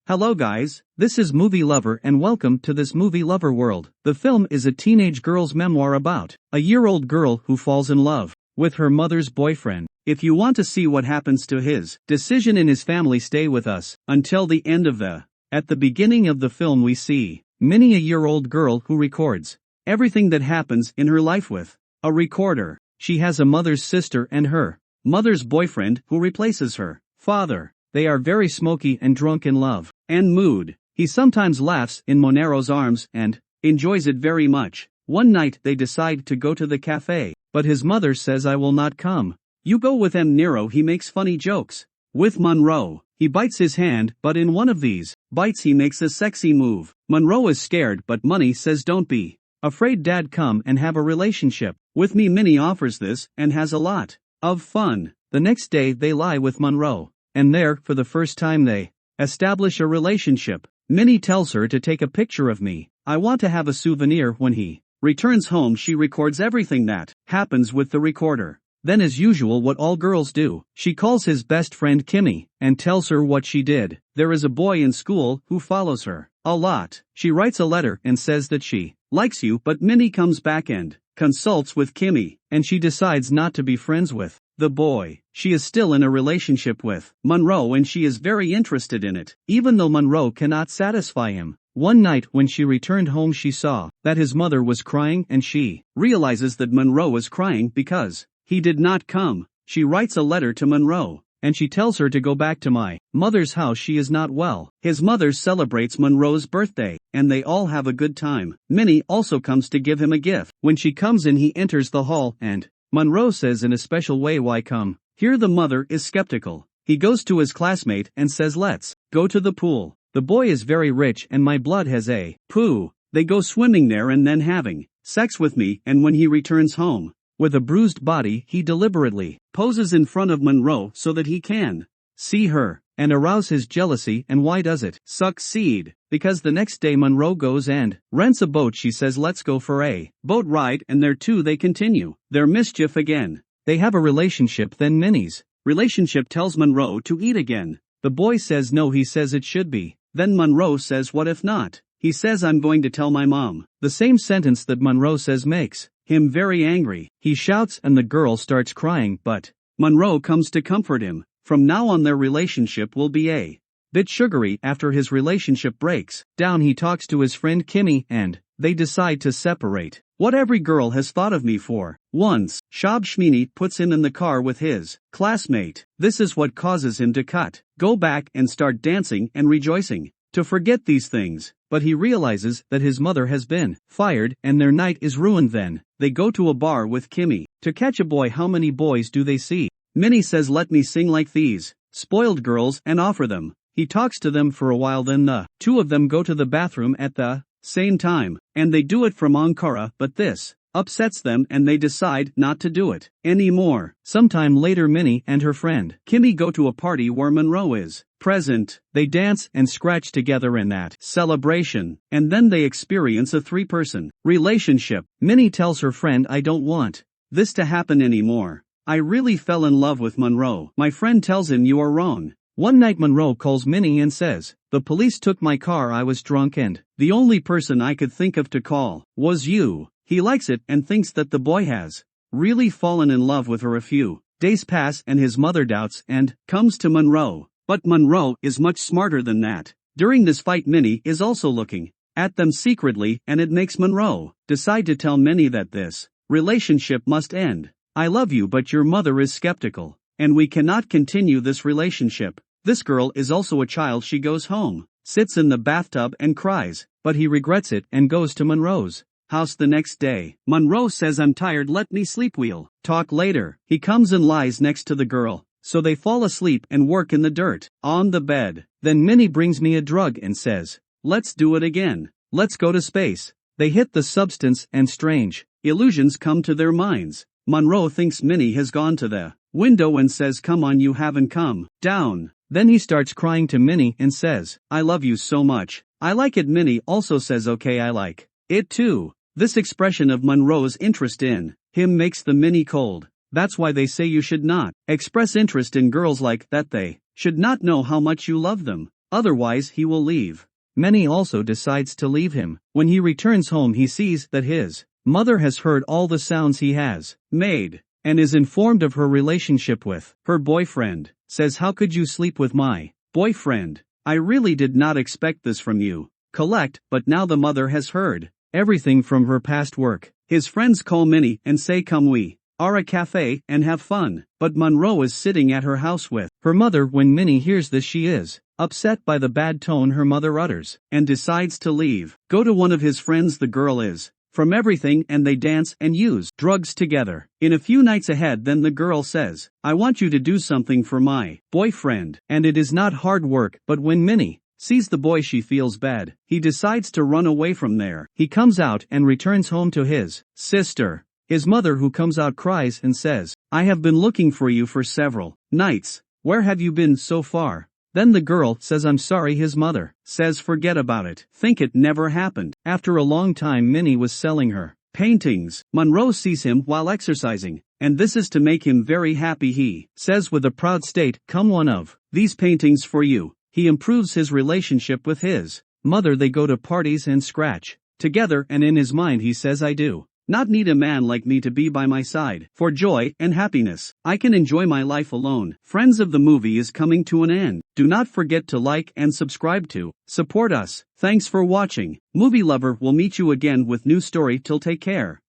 Hello guys, this is Movie Lover and welcome to this Movie Lover world. The film is a teenage girl's memoir about a year-old girl who falls in love with her mother's boyfriend. If you want to see what happens to his decision in his family, stay with us until the end of At the beginning of the film we see Minnie, a year-old girl who records everything that happens in her life with a recorder. She has a mother's sister and her mother's boyfriend who replaces her father. They are very smoky and drunk in love and mood. He sometimes laughs in Monero's arms and enjoys it very much. One night they decide to go to the cafe, but his mother says, "I will not come. You go with Nero." He makes funny jokes with Monroe. He bites his hand, but in one of these bites he makes a sexy move. Monroe is scared, but Money says, "Don't be afraid, Dad, come and have a relationship with me." Minnie offers this and has a lot of fun. The next day they lie with Monroe, and there, for the first time, they establish a relationship. Minnie tells her to take a picture of me. "I want to have a souvenir." When he returns home, she records everything that happens with the recorder. Then, as usual, what all girls do, she calls his best friend Kimmy and tells her what she did. There is a boy in school who follows her a lot. She writes a letter and says that she likes you, but Minnie comes back and consults with Kimmy, and she decides not to be friends with the boy. She is still in a relationship with Monroe and she is very interested in it, even though Monroe cannot satisfy him. One night when she returned home, she saw that his mother was crying and she realizes that Monroe was crying because he did not come. She writes a letter to Monroe and she tells her to go back to my mother's house. She is not well. His mother celebrates Monroe's birthday and they all have a good time. Minnie also comes to give him a gift. When she comes in, he enters the hall and Monroe says in a special way, "Why come here?" The mother is skeptical. He goes to his classmate and says, "Let's go to the pool. The boy is very rich and my blood has a poo." They go swimming there and then having sex with me, and when he returns home with a bruised body, he deliberately poses in front of Monroe so that he can see her and arouse his jealousy. And why does it succeed? Because the next day Monroe goes and rents a boat. She says, "Let's go for a boat ride," and there too they continue their mischief again. They have a relationship. Then Minnie's relationship tells Monroe to eat again. The boy says no. He says it should be. Then Monroe says, "What if not?" He says, "I'm going to tell my mom." The same sentence that Monroe says makes him very angry. He shouts and the girl starts crying, but Monroe comes to comfort him. From now on their relationship will be a bit sugary. After his relationship breaks down, he talks to his friend Kimmy and they decide to separate. What every girl has thought of me for once. Shab Shmini puts him in the car with his classmate. This is what causes him to go back and start dancing and rejoicing to forget these things. But he realizes that his mother has been fired and their night is ruined. Then they go to a bar with Kimmy to catch a boy. How many boys do they see? Minnie says, "Let me sing like these spoiled girls," and offer them. He talks to them for a while, then the two of them go to the bathroom at the same time, and they do it from Ankara, but this upsets them and they decide not to do it anymore. Sometime later, Minnie and her friend Kimmy go to a party where Monroe is present. They dance and scratch together in that celebration, and then they experience a three-person relationship. Minnie tells her friend, "I don't want this to happen anymore. I really fell in love with Monroe." My friend tells him, "You are wrong." One night Monroe calls Minnie and says, "The police took my car. I was drunk and the only person I could think of to call was you." He likes it and thinks that the boy has really fallen in love with her. A few days pass and his mother doubts and comes to Monroe. But Monroe is much smarter than that. During this fight, Minnie is also looking at them secretly, and it makes Monroe decide to tell Minnie that this relationship must end. "I love you, but your mother is skeptical, and we cannot continue this relationship." This girl is also a child. She goes home, sits in the bathtub and cries, but he regrets it and goes to Monroe's house the next day. Monroe says, "I'm tired, let me sleep, we'll talk later." He comes and lies next to the girl, so they fall asleep and work in the dirt on the bed. Then Minnie brings me a drug and says, "Let's do it again. Let's go to space." They hit the substance and strange illusions come to their minds. Monroe thinks Minnie has gone to the window and says, "Come on, you haven't come down." Then he starts crying to Minnie and says, "I love you so much. I like it." Minnie also says, "Okay, I like it too." This expression of Monroe's interest in him makes the Minnie cold. That's why they say you should not express interest in girls like that. They should not know how much you love them. otherwise he will leave. Minnie also decides to leave him. When he returns home he sees that his mother has heard all the sounds he has made, and is informed of her relationship with her boyfriend. Says, "How could you sleep with my boyfriend? I really did not expect this from you." But now the mother has heard everything from her past work. His friends call Minnie and say, "Come, we are a cafe and have fun." But Monroe is sitting at her house with her mother. When Minnie hears this, she is upset by the bad tone her mother utters, and decides to leave. Go to one of his friends. The girl is from everything, and they dance and use drugs together. In a few nights ahead, then the girl says, "I want you to do something for my boyfriend." And it is not hard work, but when Minnie sees the boy she feels bad. He decides to run away from there. He comes out and returns home to his sister. His mother, who comes out, cries and says, "I have been looking for you for several nights. Where have you been so far?" Then the girl says, "I'm sorry." His mother says, "Forget about it. Think it never happened." After a long time, Minnie was selling her paintings. Monroe sees him while exercising, and this is to make him very happy. He says with a proud state, "Come, one of these paintings for you." He improves his relationship with his mother. They go to parties and scratch together, and in his mind he says, "I do not need a man like me to be by my side. For joy and happiness, I can enjoy my life alone." Friends, of the movie is coming to an end. Do not forget to like and subscribe to support us. Thanks for watching. Movie Lover will meet you again with new story. Till take care.